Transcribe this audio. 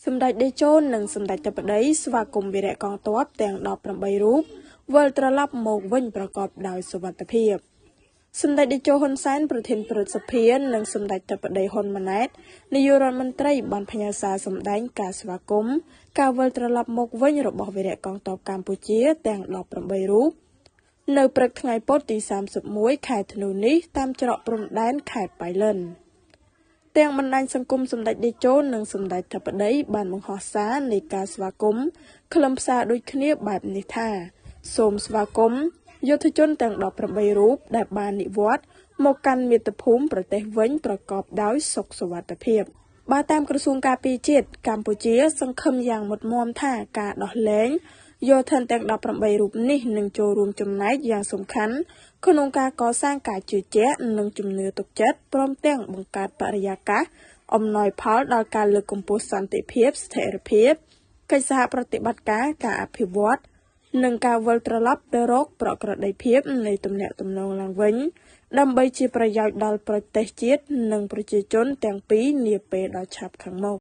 សម្ដេចតេជោនិងសម្ដេចតបតីស្វាគមន៍វីរៈកងទ័ពទាំង18រូបវិលត្រឡប់មកវិញប្រកបដោយសុវត្ថិភាពសម្ដេចតេជោហ៊ុនសែនប្រធានព្រឹទ្ធសភានិងសម្ដេចតបតីហ៊ុនម៉ាណែតនាយករដ្ឋមន្ត្រីបានផ្ញើសារសម្ដែងការស្វាគមន៍ការវិលត្រឡប់មកវិញរបស់វីរៈកងទ័ពកម្ពុជាទាំង18រូបនៅព្រឹកថ្ងៃពុធទី31ខែធ្នូនេះតាមច្រកព្រំដែនខេត្តប៉ៃលិនទាំងបណ្ដាញសង្គមសម្ដេចតេជោនិងសម្ដេចធិបតីបានបង្ហោះសារនៃការស្វាគមន៍ខ្លឹមសារដូចគ្នាបែបនេះថាសូមស្វាគមន៍យុទ្ធជនទាំង18រូបដែលបាននិវត្តន៍មកកាន់មាតុភូមិប្រទេសវិញប្រកបដោយសុខសុវត្ថិភាពបើតាមក្រសួងការពារជាតិកម្ពុជាសង្ឃឹមយ៉ាងមុតមាំថាការដោះលែងយោធិនទាំង18រូបនេះនឹងចូលរួមចំណែកយ៉ាងសំខាន់ក្នុងការកសាងការជឿជាក់និងជំនឿទុកចិត្តព្រមទាំងបង្កើតបរិយាកាសអំណោយផលដល់ការលើកកម្ពស់សន្តិភាពស្ថិរភាពកិច្ចសហប្រតិបត្តិការអភិវឌ្ឍនិងការវិលត្រឡប់ទៅរកប្រក្រតីភាពនៃទំនាក់ទំនងឡើងវិញដើម្បីជាប្រយោជន៍ដល់ប្រទេសជាតិនិងប្រជាជនទាំងពីរនាពេលដ៏ឆាប់ខាងមុខ